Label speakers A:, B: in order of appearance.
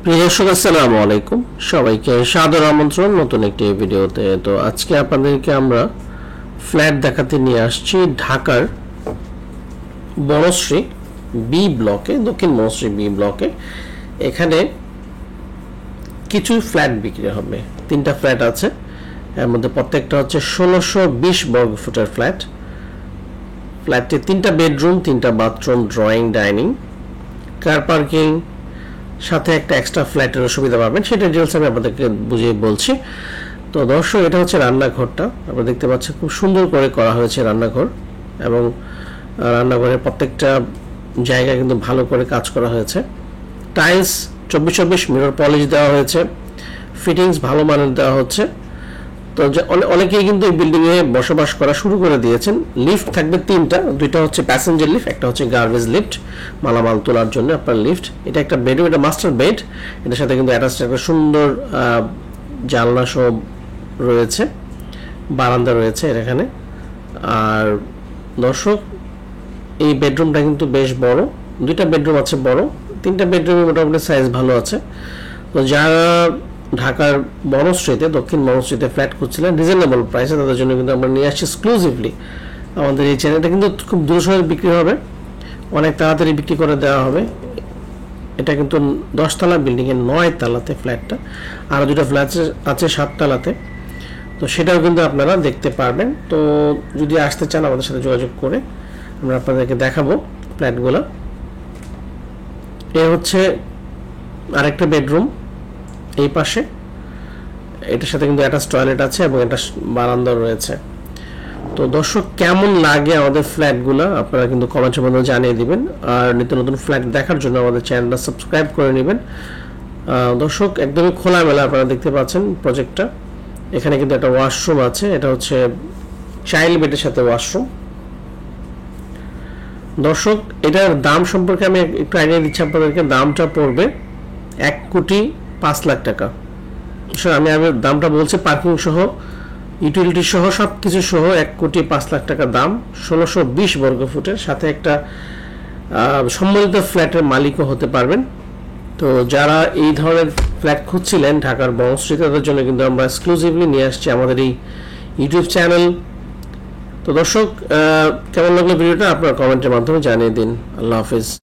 A: প্রিয় দর্শক আসসালামু আলাইকুম, সবাইকে সাদর আমন্ত্রণ নতুন একটি ভিডিওতে। তো আজকে আপনাদেরকে আমরা ফ্ল্যাট দেখাতে নিয়ে আসছি ঢাকার বনশ্রী বি ব্লকে, দক্ষিণ বনশ্রী বি ব্লকে। এখানে কিছু ফ্ল্যাট বিক্রি হবে, 3টা ফ্ল্যাট আছে। এর মধ্যে প্রত্যেকটা হচ্ছে 1620 বর্গ ফুটের ফ্ল্যাট। ফ্ল্যাটে 3টা বেডরুম, 3টা bathroom, drawing, dining, car parking, সাথে একটা এক্সট্রা ফ্ল্যাটের সুবিধা পাবেন। সেটা ডিটেইলস আমি আপনাদেরকে বুঝিয়ে বলছি। তো দর্শক, এটা হচ্ছে রান্নাঘরটা। আপনারা দেখতে পাচ্ছেন খুব সুন্দর করে করা হয়েছে রান্নাঘর, এবং রান্নাঘরের প্রত্যেকটা জায়গা কিন্তু ভালো করে কাজ করা হয়েছে। টাইলস 24/24 মিরর পলিশ দেওয়া হয়েছে, ফিটিংস ভালো মানের দেওয়া হচ্ছে। তো অনেকেই কিন্তু এই বিল্ডিংয়ে বসবাস করা শুরু করে দিয়েছেন। লিফট থাকবে 3টা, 2টা হচ্ছে প্যাসেঞ্জার লিফট, একটা হচ্ছে গার্বেজ লিফট, মালামাল তোলার জন্য আপনার লিফট। এটা একটা বেডরুম, এটা মাস্টার বেড। এটার সাথে কিন্তু অ্যাটাচড একটা সুন্দর জানলা সব রয়েছে, বারান্দা রয়েছে এখানে। আর দর্শক, এই বেডরুমটা কিন্তু বেশ বড়, 2টা বেডরুম আছে বড়, 3টা বেডরুমের মোটামুটি সাইজ ভালো আছে। তো যারা ঢাকার বনশ্রীতে, দক্ষিণ বনশ্রীতে ফ্ল্যাট খুঁজছিলেন রিজনেবল প্রাইসে, তাদের জন্য কিন্তু আমরা নিয়ে আসছি এক্সক্লুসিভলি আমাদের এই চ্যানেলটা। কিন্তু খুব দ্রুত বিক্রি হবে, অনেক তাড়াতাড়ি বিক্রি করে দেওয়া হবে। এটা কিন্তু 10 তলা বিল্ডিংয়ের 9 তলাতে ফ্ল্যাটটা, আরও 2টা ফ্ল্যাট আছে 7 তলাতে। তো সেটাও কিন্তু আপনারা দেখতে পারবেন। তো যদি আসতে চান আমাদের সাথে যোগাযোগ করে আমরা আপনাদেরকে দেখাবো ফ্ল্যাটগুলো। এ হচ্ছে আরেকটা বেডরুম এই পাশে, এটার সাথে কিন্তু অ্যাটাচ টয়লেট আছে এবং একটা বারান্দা রয়েছে। তো দর্শক, কেমন লাগে আমাদের ফ্ল্যাটগুলো আপনারা কিন্তু কমেন্টের মধ্যে জানিয়ে দিবেন। আর নিত্য নতুন ফ্ল্যাট দেখার জন্য আমাদের চ্যানেলটা সাবস্ক্রাইব করে নেবেন। দর্শক, একদমই খোলামেলা আপনারা দেখতে পাচ্ছেন প্রজেক্টটা। এখানে কিন্তু একটা ওয়াশরুম আছে, এটা হচ্ছে চাইল্ড বেডের সাথে ওয়াশরুম। দর্শক, এটার দাম সম্পর্কে আমি একটু আইডিয়া দিচ্ছি আপনাদেরকে। দামটা পড়বে 1,05,00,000 টাকা। আমি দামটা বলছি পার্কিং সহ, ইউটিলিটি সহ, সব কিছু সহ 1,05,00,000 টাকা দাম। 1620 বর্গ ফুটের, সাথে একটা সম্মিলিত ফ্ল্যাটের মালিকও হতে পারবেন। তো যারা এই ধরনের ফ্ল্যাট খুঁজছিলেন ঢাকার বনশ্রীতে, তাদের জন্য কিন্তু আমরা এক্সক্লুসিভলি নিয়ে আসছি আমাদের এই ইউটিউব চ্যানেল। তো দর্শক, কেমন লাগলো ভিডিওটা আপনারা কমেন্টের মাধ্যমে জানিয়ে দিন। আল্লাহ হাফিজ।